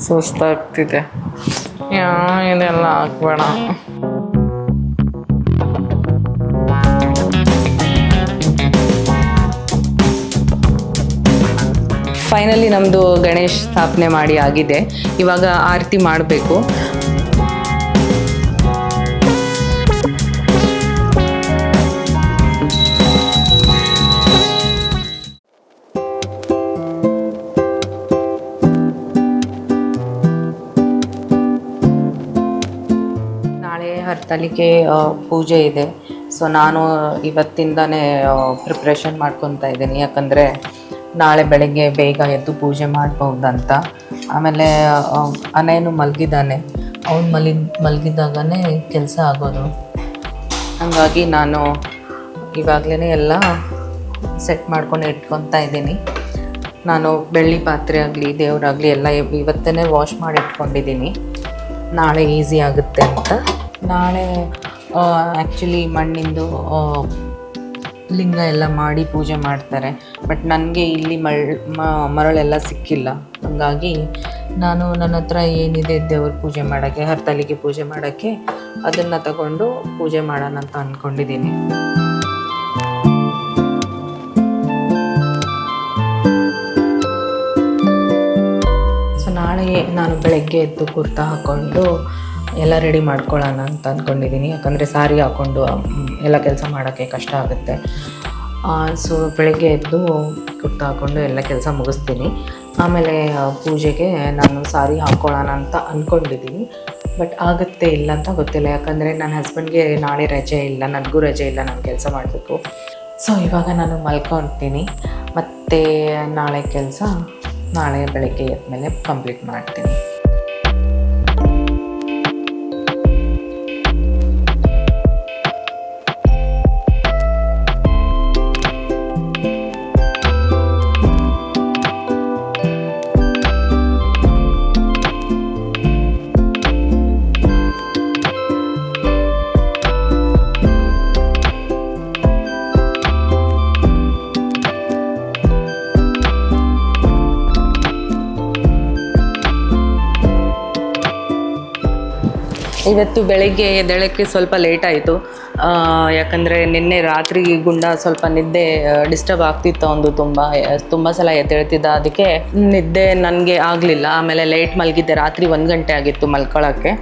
ಸುಸ್ತಾಗ್ತಿದೆ. ಇದೆಲ್ಲ ಹಾಕ್ಬೇಡ. ಫೈನಲಿ ನಮ್ಮದು ಗಣೇಶ್ ಸ್ಥಾಪನೆ ಮಾಡಿ ಆಗಿದೆ. ಇವಾಗ ಆರತಿ ಮಾಡಬೇಕು. ನಾಳೆ ಹರತಾಳಿಕೆ ಪೂಜೆ ಇದೆ. ಸೊ ನಾನು ಇವತ್ತಿಂದನೇ ಪ್ರಿಪ್ರೇಷನ್ ಮಾಡ್ಕೊತಾ ಇದ್ದೀನಿ, ಯಾಕಂದರೆ ನಾಳೆ ಬೆಳಗ್ಗೆ ಬೇಗ ಎದ್ದು ಪೂಜೆ ಮಾಡ್ಬೋದಂತ. ಆಮೇಲೆ ಅನೇನು ಮಲಗಿದ್ದಾನೆ, ಅವ್ನು ಮಲಗಿದಾಗನೇ ಕೆಲಸ ಆಗೋದು. ಹಾಗಾಗಿ ನಾನು ಇವಾಗಲೇ ಎಲ್ಲ ಸೆಟ್ ಮಾಡ್ಕೊಂಡು ಇಟ್ಕೊತಾ ಇದ್ದೀನಿ. ನಾನು ಬೆಳ್ಳಿ ಪಾತ್ರೆ ಆಗಲಿ ದೇವರಾಗಲಿ ಎಲ್ಲ ಇವತ್ತೇ ವಾಶ್ ಮಾಡಿ ಇಟ್ಕೊಂಡಿದ್ದೀನಿ, ನಾಳೆ ಈಸಿ ಆಗುತ್ತೆ ಅಂತ. ನಾಳೆ ಆ್ಯಕ್ಚುಲಿ ಮಣ್ಣಿಂದು ಲಿಂಗ ಎಲ್ಲ ಮಾಡಿ ಪೂಜೆ ಮಾಡ್ತಾರೆ. ಬಟ್ ನನಗೆ ಇಲ್ಲಿ ಮರಳೆಲ್ಲ ಸಿಕ್ಕಿಲ್ಲ. ಹಾಗಾಗಿ ನಾನು ನನ್ನ ಹತ್ರ ಏನಿದೆ ದೇವ್ರ ಪೂಜೆ ಮಾಡೋಕ್ಕೆ, ಹರತಾಳಿಕೆ ಪೂಜೆ ಮಾಡೋಕ್ಕೆ ಅದನ್ನು ತಗೊಂಡು ಪೂಜೆ ಮಾಡೋಣ ಅಂತ ಅಂದ್ಕೊಂಡಿದ್ದೀನಿ. ಸೊ ನಾಳೆ ನಾನು ಬೆಳಗ್ಗೆ ಎದ್ದು ಕುರ್ತಾ ಹಾಕ್ಕೊಂಡು ಎಲ್ಲ ರೆಡಿ ಮಾಡ್ಕೊಳ್ಳೋಣ ಅಂತ ಅಂದ್ಕೊಂಡಿದ್ದೀನಿ, ಯಾಕಂದರೆ ಸಾರಿ ಹಾಕ್ಕೊಂಡು ಎಲ್ಲ ಕೆಲಸ ಮಾಡೋಕ್ಕೆ ಕಷ್ಟ ಆಗುತ್ತೆ. ಸೊ ಬೆಳಗ್ಗೆ ಎದ್ದು ಕುರ್ತಾ ಹಾಕ್ಕೊಂಡು ಎಲ್ಲ ಕೆಲಸ ಮುಗಿಸ್ತೀನಿ. ಆಮೇಲೆ ಪೂಜೆಗೆ ನಾನು ಸಾರಿ ಹಾಕ್ಕೊಳ್ಳೋಣ ಅಂತ ಅಂದ್ಕೊಂಡಿದ್ದೀನಿ. ಬಟ್ ಆಗುತ್ತೆ ಇಲ್ಲ ಅಂತ ಗೊತ್ತಿಲ್ಲ, ಯಾಕಂದರೆ ನನ್ನ ಹಸ್ಬೆಂಡ್ಗೆ ನಾಳೆ ರಜೆ ಇಲ್ಲ, ನನಗೂ ರಜೆ ಇಲ್ಲ, ನಾನು ಕೆಲಸ ಮಾಡಬೇಕು. ಸೊ ಇವಾಗ ನಾನು ಮಲ್ಕೊತೀನಿ, ಮತ್ತು ನಾಳೆ ಕೆಲಸ ನಾಳೆ ಬೆಳಗ್ಗೆ ಎದ್ಮೇಲೆ ಕಂಪ್ಲೀಟ್ ಮಾಡ್ತೀನಿ. ಇವತ್ತು ಬೆಳಗ್ಗೆ ಎದ್ದೇಳಕ್ಕೆ ಸ್ವಲ್ಪ ಲೇಟ್ ಆಯಿತು, ಯಾಕಂದರೆ ನಿನ್ನೆ ರಾತ್ರಿ ಗುಂಡ ಸ್ವಲ್ಪ ನಿದ್ದೆ ಡಿಸ್ಟರ್ಬ್ ಆಗ್ತಿತ್ತು. ಒಂದು ತುಂಬ ಸಲ ಎದ್ದೇಳ್ತಿದ್ದ, ಅದಕ್ಕೆ ನಿದ್ದೆ ನನಗೆ ಆಗಲಿಲ್ಲ. ಆಮೇಲೆ ಲೇಟ್ ಮಲಗಿದ್ದೆ, ರಾತ್ರಿ 1 ಗಂಟೆ ಆಗಿತ್ತು ಮಲ್ಕೊಳ್ಳೋಕ್ಕೆ.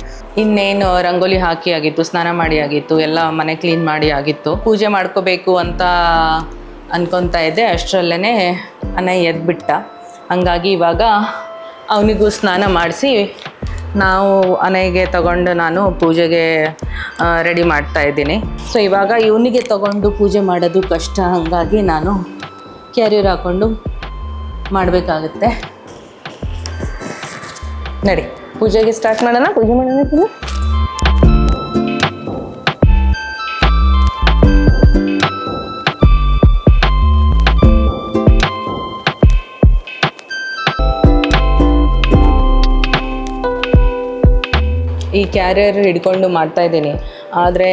ಇನ್ನೇನು ರಂಗೋಲಿ ಹಾಕಿ ಆಗಿತ್ತು, ಸ್ನಾನ ಮಾಡಿ ಆಗಿತ್ತು, ಎಲ್ಲ ಮನೆ ಕ್ಲೀನ್ ಮಾಡಿ ಆಗಿತ್ತು. ಪೂಜೆ ಮಾಡ್ಕೋಬೇಕು ಅಂತ ಅಂದ್ಕೊತಾ ಇದ್ದೆ, ಅಷ್ಟರಲ್ಲೇ ಅನಯ್ ಎದ್ಬಿಟ್ಟ. ಹಂಗಾಗಿ ಇವಾಗ ಅವನಿಗೂ ಸ್ನಾನ ಮಾಡಿಸಿ ನಾವು ಅನಯ್ಗೆ ತಗೊಂಡು ನಾನು ಪೂಜೆಗೆ ರೆಡಿ ಮಾಡ್ತಾ ಇದ್ದೀನಿ. ಸೊ ಇವಾಗ ಇವನಿಗೆ ತಗೊಂಡು ಪೂಜೆ ಮಾಡೋದು ಕಷ್ಟ, ಹಾಗಾಗಿ ನಾನು ಕ್ಯಾರಿಯರ್ ಹಾಕ್ಕೊಂಡು ಮಾಡಬೇಕಾಗುತ್ತೆ. ನಡಿ ಪೂಜೆಗೆ ಸ್ಟಾರ್ಟ್ ಮಾಡೋಣ. ಪೂಜೆ ಮಾಡೋಣ. ಈ ಕ್ಯಾರಿಯರ್ ಹಿಡ್ಕೊಂಡು ಮಾಡ್ತಾಯಿದ್ದೀನಿ, ಆದರೆ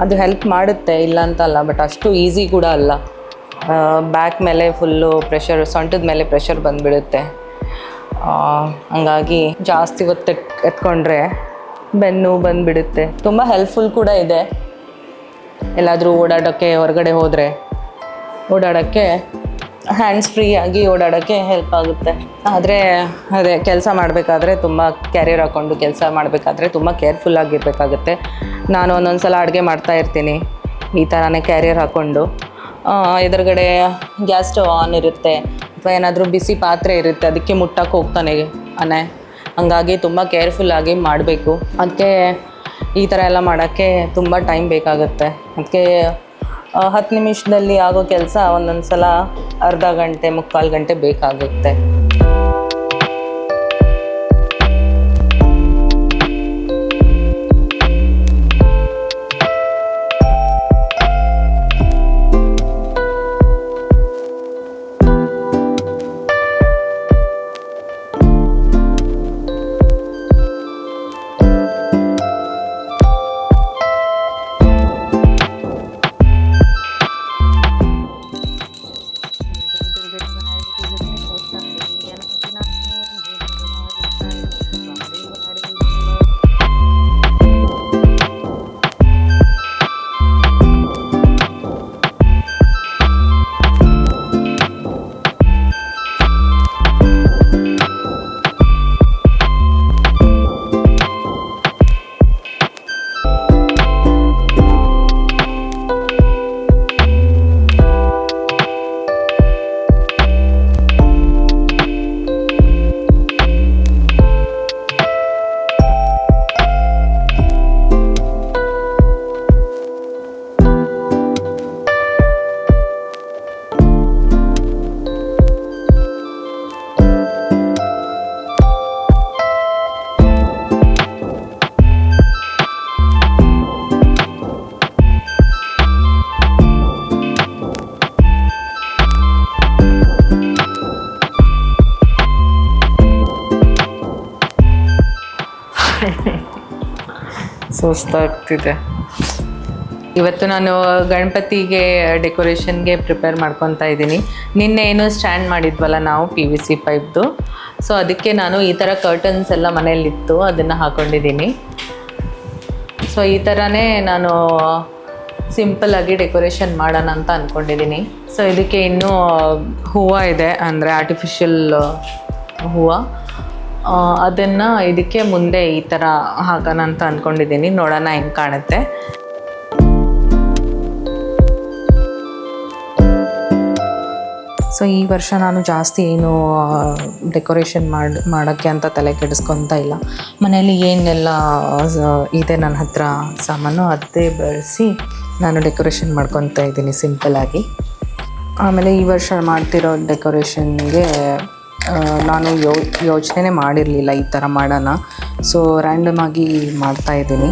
ಅದು ಹೆಲ್ಪ್ ಮಾಡುತ್ತೆ, ಇಲ್ಲ ಅಂತಲ್ಲ. ಬಟ್ ಅಷ್ಟು ಈಸಿ ಕೂಡ ಅಲ್ಲ. ಬ್ಯಾಕ್ ಮೇಲೆ ಫುಲ್ಲು ಪ್ರೆಷರ್, ಸೊಂಟದ ಮೇಲೆ ಪ್ರೆಷರ್ ಬಂದುಬಿಡುತ್ತೆ. ಹಂಗಾಗಿ ಜಾಸ್ತಿ ಹೊತ್ತು ಎತ್ಕೊಂಡ್ರೆ ಬೆನ್ನು ಬಂದುಬಿಡುತ್ತೆ. ತುಂಬ ಹೆಲ್ಪ್ಫುಲ್ ಕೂಡ ಇದೆ, ಎಲ್ಲಾದರೂ ಓಡಾಡೋಕ್ಕೆ, ಹೊರಗಡೆ ಹೋದರೆ ಓಡಾಡೋಕ್ಕೆ ಹ್ಯಾಂಡ್ಸ್ ಫ್ರೀ ಆಗಿ ಓಡಾಡೋಕ್ಕೆ ಹೆಲ್ಪ್ ಆಗುತ್ತೆ. ಆದರೆ ಅದೇ ಕೆಲಸ ಮಾಡಬೇಕಾದ್ರೆ ತುಂಬ ಕ್ಯಾರಿಯರ್ ಹಾಕ್ಕೊಂಡು ಕೆಲಸ ಮಾಡಬೇಕಾದ್ರೆ ತುಂಬ ಕೇರ್ಫುಲ್ಲಾಗಿರಬೇಕಾಗುತ್ತೆ. ನಾನು ಒಂದೊಂದು ಸಲ ಅಡುಗೆ ಮಾಡ್ತಾಯಿರ್ತೀನಿ ಈ ಥರನೇ ಕ್ಯಾರಿಯರ್ ಹಾಕ್ಕೊಂಡು. ಎದುರುಗಡೆ ಗ್ಯಾಸ್ ಸ್ಟವ್ ಆನ್ ಇರುತ್ತೆ, ಅಥವಾ ಏನಾದರೂ ಬಿಸಿ ಪಾತ್ರೆ ಇರುತ್ತೆ, ಅದಕ್ಕೆ ಮುಟ್ಟಕ್ಕೆ ಹೋಗ್ತಾನೆ ಅನೆ. ಹಂಗಾಗಿ ತುಂಬ ಕೇರ್ಫುಲ್ಲಾಗಿ ಮಾಡಬೇಕು. ಅದಕ್ಕೆ ಈ ಥರ ಎಲ್ಲ ಮಾಡೋಕ್ಕೆ ತುಂಬ ಟೈಮ್ ಬೇಕಾಗುತ್ತೆ. ಅದಕ್ಕೆ 10 ನಿಮಿಷದಲ್ಲಿ ಆಗೋ ಕೆಲಸ ಒಂದೊಂದು ಸಲ ಅರ್ಧ ಗಂಟೆ, 3/4 ಗಂಟೆ ಬೇಕಾಗುತ್ತೆ. ಸುಸ್ತಾಗ್ತಿದೆ. ಇವತ್ತು ನಾನು ಗಣಪತಿಗೆ ಡೆಕೋರೇಷನ್ಗೆ ಪ್ರಿಪೇರ್ ಮಾಡ್ಕೊತಾ ಇದ್ದೀನಿ. ನಿನ್ನೆ ಏನು ಸ್ಟ್ಯಾಂಡ್ ಮಾಡಿದ್ವಲ್ಲ ನಾವು PVC ಪೈಪ್ದು, ಸೊ ಅದಕ್ಕೆ ನಾನು ಈ ಥರ ಕರ್ಟನ್ಸ್ ಎಲ್ಲ ಮನೆಯಲ್ಲಿತ್ತು, ಅದನ್ನು ಹಾಕ್ಕೊಂಡಿದ್ದೀನಿ. ಸೊ ಈ ಥರನೇ ನಾನು ಸಿಂಪಲ್ಲಾಗಿ ಡೆಕೋರೇಷನ್ ಮಾಡೋಣ ಅಂತ ಅಂದ್ಕೊಂಡಿದ್ದೀನಿ. ಸೊ ಇದಕ್ಕೆ ಇನ್ನೂ ಹೂವು ಇದೆ, ಅಂದರೆ ಆರ್ಟಿಫಿಷಿಯಲ್ ಹೂವು, ಅದನ್ನು ಇದಕ್ಕೆ ಮುಂದೆ ಈ ಥರ ಹಾಕೋಣ ಅಂತ ಅಂದ್ಕೊಂಡಿದ್ದೀನಿ. ನೋಡೋಣ ಹೆಂಗೆ ಕಾಣುತ್ತೆ. ಸೊ ಈ ವರ್ಷ ನಾನು ಜಾಸ್ತಿ ಏನು ಡೆಕೋರೇಷನ್ ಮಾಡೋಕ್ಕೆ ಅಂತ ತಲೆ ಕೆಡಿಸ್ಕೊತಾ ಇಲ್ಲ. ಮನೆಯಲ್ಲಿ ಏನೆಲ್ಲ ಇದೆ ನನ್ನ ಹತ್ರ ಸಾಮಾನು ಅದೇ ಬಳಸಿ ನಾನು ಡೆಕೋರೇಷನ್ ಮಾಡ್ಕೊತಾ ಇದ್ದೀನಿ ಸಿಂಪಲ್ಲಾಗಿ. ಆಮೇಲೆ ಈ ವರ್ಷ ಮಾಡ್ತಿರೋ ಡೆಕೋರೇಷನ್ಗೆ ನಾನು ಯೋಚನೆ ಮಾಡಿರಲಿಲ್ಲ ಈ ಥರ ಮಾಡೋಣ. ಸೊ ರ್ಯಾಂಡಮಾಗಿ ಮಾಡ್ತಾಯಿದ್ದೀನಿ.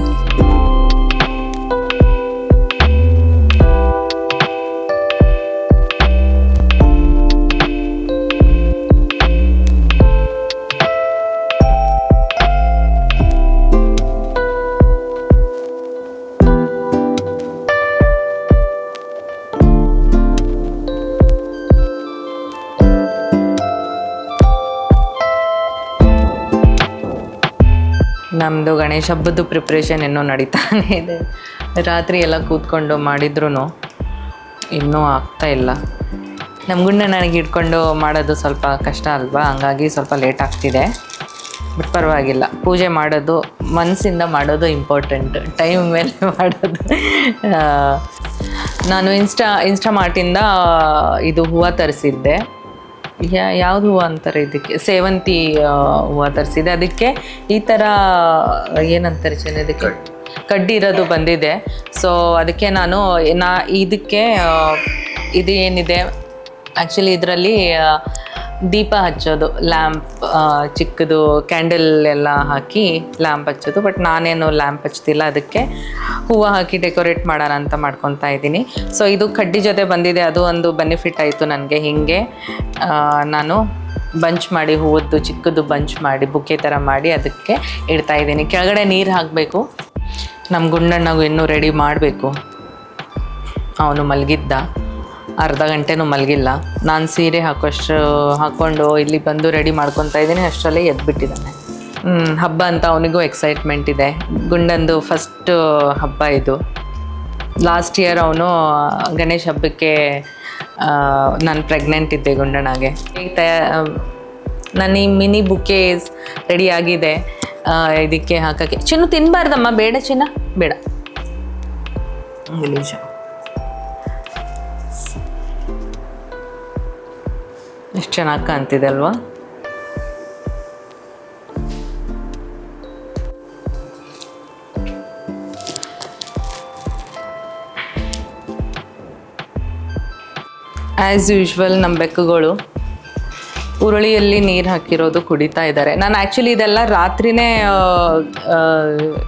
ನಮ್ಮದು ಗಣೇಶ ಹಬ್ಬದ್ದು ಪ್ರಿಪ್ರೇಷನ್ ಇನ್ನೂ ನಡೀತಾನೆ ಇದೆ. ರಾತ್ರಿ ಎಲ್ಲ ಕೂತ್ಕೊಂಡು ಮಾಡಿದ್ರೂ ಇನ್ನೂ ಆಗ್ತಾಯಿಲ್ಲ. ನಮ್ಮ ಗುಂಡ ನನಗೆ ಇಟ್ಕೊಂಡು ಮಾಡೋದು ಸ್ವಲ್ಪ ಕಷ್ಟ ಅಲ್ವಾ, ಹಂಗಾಗಿ ಸ್ವಲ್ಪ ಲೇಟ್ ಆಗ್ತಿದೆ. ಬಟ್ ಪರವಾಗಿಲ್ಲ, ಪೂಜೆ ಮಾಡೋದು ಮನಸ್ಸಿಂದ ಮಾಡೋದು ಇಂಪಾರ್ಟೆಂಟ್, ಟೈಮ್ ಮೇಲೆ ಮಾಡೋದು. ನಾನು ಇನ್ಸ್ಟಾಮಾರ್ಟಿಂದ ಇದು ಹೂವು ತರಿಸಿದ್ದೆ. ಯಾವುದು ಹೂವು ಅಂತಾರೆ ಇದಕ್ಕೆ, ಸೇವಂತಿ ಹೂವು ತರಿಸಿದೆ. ಅದಕ್ಕೆ ಈ ಥರ ಏನಂತಾರೆ ಇದಕ್ಕೆ ಕಡ್ಡಿ ಇರೋದು ಬಂದಿದೆ. ಸೊ ಅದಕ್ಕೆ ನಾನು ಇದಕ್ಕೆ ಇದು ಏನಿದೆ ಆ್ಯಕ್ಚುಲಿ ಇದರಲ್ಲಿ ದೀಪ ಹಚ್ಚೋದು, ಲ್ಯಾಂಪ್ ಚಿಕ್ಕದು ಕ್ಯಾಂಡಲ್ ಎಲ್ಲ ಹಾಕಿ ಲ್ಯಾಂಪ್ ಹಚ್ಚೋದು. ಬಟ್ ನಾನೇನು ಲ್ಯಾಂಪ್ ಹಚ್ತಿಲ್ಲ, ಅದಕ್ಕೆ ಹೂವು ಹಾಕಿ ಡೆಕೋರೇಟ್ ಮಾಡೋಣ ಅಂತ ಮಾಡ್ಕೊತಾ ಇದ್ದೀನಿ. ಸೊ ಇದು ಕಡ್ಡಿ ಜೊತೆ ಬಂದಿದೆ, ಅದು ಒಂದು ಬೆನಿಫಿಟ್ ಆಯಿತು ನನಗೆ. ಹೀಗೆ ನಾನು ಬಂಚ್ ಮಾಡಿ, ಹೂವದ್ದು ಚಿಕ್ಕದು ಬಂಚ್ ಮಾಡಿ ಬುಕ್ಕೆ ಥರ ಮಾಡಿ ಅದಕ್ಕೆ ಇಡ್ತಾಯಿದ್ದೀನಿ. ಕೆಳಗಡೆ ನೀರು ಹಾಕಬೇಕು. ನಮ್ಮ ಗುಂಡಣ್ಣಗೂ ಇನ್ನೂ ರೆಡಿ ಮಾಡಬೇಕು. ಅವನು ಮಲಗಿದ್ದ, ಅರ್ಧ ಗಂಟೆನೂ ಮಲಗಿಲ್ಲ. ನಾನು ಸೀರೆ ಹಾಕ್ಕೊಂಡು ಇಲ್ಲಿ ಬಂದು ರೆಡಿ ಮಾಡ್ಕೊತಾ ಇದ್ದೀನಿ, ಅಷ್ಟರಲ್ಲೇ ಎದ್ಬಿಟ್ಟಿದ್ದಾನೆ. ಹಬ್ಬ ಅಂತ ಅವನಿಗೂ ಎಕ್ಸೈಟ್ಮೆಂಟ್ ಇದೆ. ಗುಂಡಂದು ಫಸ್ಟ್ ಹಬ್ಬ ಇದು. ಲಾಸ್ಟ್ ಇಯರ್ ಅವನು ಗಣೇಶ ಹಬ್ಬಕ್ಕೆ ನಾನು ಪ್ರೆಗ್ನೆಂಟ್ ಇದ್ದೆ ಗುಂಡಣ್ಣಗೆ. ನನ್ನ ಈ ಮಿನಿ ಬುಕೇಸ್ ರೆಡಿ ಆಗಿದೆ, ಇದಕ್ಕೆ ಹಾಕೋಕ್ಕೆ. ಚಿನ್ನು ತಿನ್ನಬಾರ್ದಮ್ಮ, ಬೇಡ ಚಿನ್ನ, ಬೇಡ. ನಿಜ ಎಷ್ಟು ಚೆನ್ನಾಗಿ ಕಾಣ್ತಿದೆ ಅಲ್ವಾ? ಆ್ಯಸ್ ಯೂಶ್ವಲ್ ನಮ್ಮ ಬೆಕ್ಕುಗಳು ಉರುಳಿಯಲ್ಲಿ ನೀರು ಹಾಕಿರೋದು ಕುಡಿತಾ ಇದ್ದಾರೆ. ನಾನು ಆ್ಯಕ್ಚುಲಿ ಇದೆಲ್ಲ ರಾತ್ರಿನೇ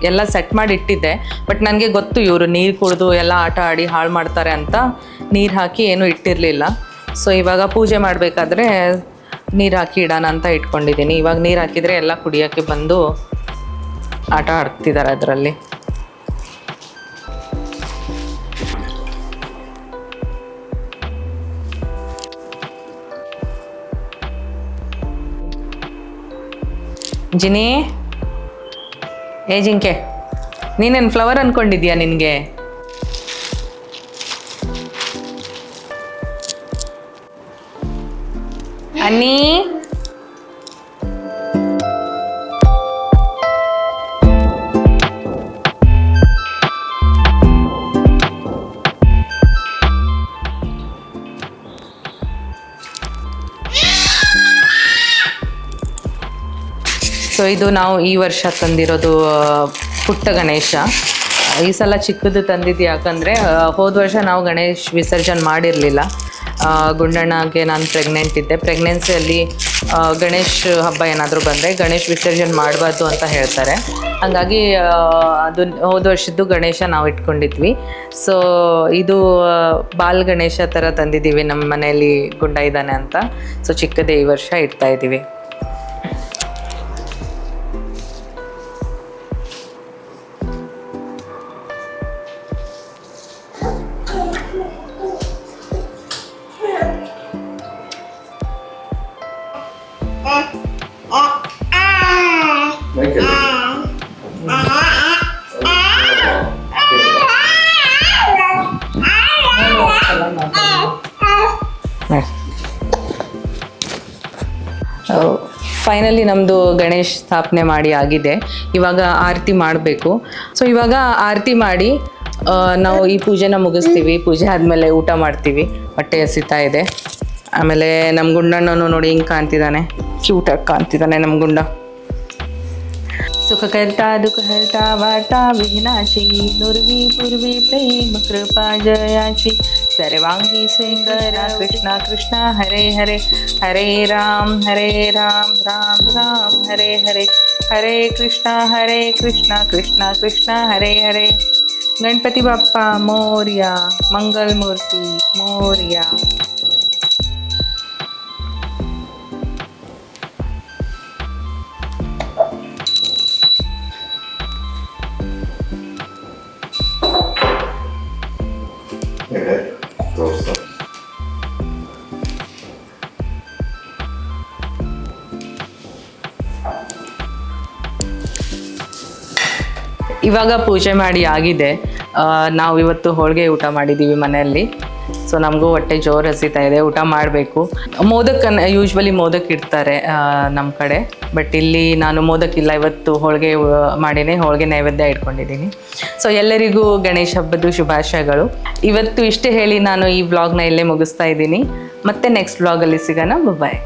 ಎಲ್ಲ ಸೆಟ್ ಮಾಡಿ ಇಟ್ಟಿದ್ದೆ. ಬಟ್ ನನಗೆ ಗೊತ್ತು ಇವರು ನೀರು ಕುಡಿದು ಎಲ್ಲ ಆಟ ಆಡಿ ಹಾಳು ಮಾಡ್ತಾರೆ ಅಂತ ನೀರು ಹಾಕಿ ಏನೂ ಇಟ್ಟಿರಲಿಲ್ಲ. ಸೊ ಇವಾಗ ಪೂಜೆ ಮಾಡಬೇಕಾದ್ರೆ ನೀರು ಹಾಕಿ ಇಡೋಣ ಅಂತ ಇಟ್ಕೊಂಡಿದ್ದೀನಿ. ಇವಾಗ ನೀರು ಹಾಕಿದರೆ ಎಲ್ಲ ಕುಡಿಯೋಕ್ಕೆ ಬಂದು ಆಟ ಆಡ್ತಿದ್ದಾರೆ ಅದರಲ್ಲಿ. ಜಿನಿ, ಜಿಂಕೆ, ನೀನೇನು ಫ್ಲವರ್ ಅಂದ್ಕೊಂಡಿದ್ಯಾ ನಿನಗೆ? ಅನ್ನಿ, ಸೊ ಇದು ನಾವು ಈ ವರ್ಷ ತಂದಿರೋದು ಪುಟ್ಟ ಗಣೇಶ. ಈ ಸಲ ಚಿಕ್ಕದು ತಂದಿದ್ದು ಯಾಕಂದರೆ ಹೋದ ವರ್ಷ ನಾವು ಗಣೇಶ್ ವಿಸರ್ಜನೆ ಮಾಡಿರಲಿಲ್ಲ. ಗುಂಡಣ್ಣಗೆ ನಾನು ಪ್ರೆಗ್ನೆಂಟ್ ಇದ್ದೆ. ಪ್ರೆಗ್ನೆನ್ಸಿಯಲ್ಲಿ ಗಣೇಶ್ ಹಬ್ಬ ಏನಾದರೂ ಬಂದರೆ ಗಣೇಶ್ ವಿಸರ್ಜನೆ ಮಾಡಬಾರ್ದು ಅಂತ ಹೇಳ್ತಾರೆ. ಹಾಗಾಗಿ ಅದು ಹೋದ ವರ್ಷದ್ದು ಗಣೇಶ ನಾವು ಇಟ್ಕೊಂಡಿದ್ವಿ. ಸೊ ಇದು ಬಾಲ್ ಗಣೇಶ ಥರ ತಂದಿದ್ದೀವಿ, ನಮ್ಮ ಮನೆಯಲ್ಲಿ ಗುಂಡ ಇದ್ದಾನೆ ಅಂತ. ಸೊ ಚಿಕ್ಕದೇ ಈ ವರ್ಷ ಇಡ್ತಾಯಿದ್ದೀವಿ. ಫೈನಲಿ ನಮ್ಮದು ಗಣೇಶ್ ಸ್ಥಾಪನೆ ಮಾಡಿ ಆಗಿದೆ. ಇವಾಗ ಆರತಿ ಮಾಡಬೇಕು. ಸೊ ಇವಾಗ ಆರತಿ ಮಾಡಿ ನಾವು ಈ ಪೂಜೆನ ಮುಗಿಸ್ತೀವಿ. ಪೂಜೆ ಆದಮೇಲೆ ಊಟ ಮಾಡ್ತೀವಿ. ಹೊಟ್ಟೆ ಹಸಿತಾ ಇದೆ. ಆಮೇಲೆ ನಮ್ಮ ಗುಂಡಣ್ಣನು ನೋಡಿ ಹಿಂಗೆ ಕಾಣ್ತಿದ್ದಾನೆ, ಕ್ಯೂಟಾಗಿ ಕಾಣ್ತಿದ್ದಾನೆ ನಮ್ಮ ಗುಂಡ. ಸುಖ ಕರ್ತಾ ದುಃಖ ಹರ್ತಾ ವಾರ್ತಾ ವಿಘ್ನಾಶಿ ನುರ್ವಿ ಪೂರ್ವಿ ಪ್ರೇಮ ಕೃಪಾ ಜಯಾಶಿ ಸರ್ವಾಂಗಿ ಸುಂದರ ಕೃಷ್ಣ ಕೃಷ್ಣ ಹರೇ ಹರೇ ಹರೇ ರಾಮ್ ರಾಮ್ ರಾಮ್ ಹರೇ ಹರೇ ಹರೇ ಕೃಷ್ಣ ಕೃಷ್ಣ ಕೃಷ್ಣ ಹರೇ ಹರೇ. ಗಣಪತಿ ಬಪ್ಪ ಮೋರ್ಯ, ಮಂಗಲ್ ಮೂರ್ತಿ ಮೋರ್ಯ. ಇವಾಗ ಪೂಜೆ ಮಾಡಿ ಆಗಿದೆ. ನಾವು ಇವತ್ತು ಹೋಳಿಗೆ ಊಟ ಮಾಡಿದ್ದೀವಿ ಮನೆಯಲ್ಲಿ. ಸೊ ನಮಗೂ ಹೊಟ್ಟೆ ಜೋರು ಹಸಿತಾ ಇದೆ, ಊಟ ಮಾಡಬೇಕು. ಮೋದಕನ್ನು ಯೂಶ್ವಲಿ ಮೋದಕ್ ಇಡ್ತಾರೆ ನಮ್ಮ ಕಡೆ, ಬಟ್ ಇಲ್ಲಿ ನಾನು ಮೋದಕ್ಕಿಲ್ಲ, ಇವತ್ತು ಹೋಳಿಗೆ ಮಾಡಿನೇ ಹೋಳಿಗೆ ನೈವೇದ್ಯ ಇಟ್ಕೊಂಡಿದ್ದೀನಿ. ಸೊ ಎಲ್ಲರಿಗೂ ಗಣೇಶ ಹಬ್ಬದ ಶುಭಾಶಯಗಳು. ಇವತ್ತು ಇಷ್ಟೇ ಹೇಳಿ ನಾನು ಈ ವ್ಲಾಗ್ನ ಇಲ್ಲೇ ಮುಗಿಸ್ತಾ ಇದ್ದೀನಿ. ಮತ್ತೆ ನೆಕ್ಸ್ಟ್ ವ್ಲಾಗಲ್ಲಿ ಸಿಗೋಣ. ಬಾಯ್.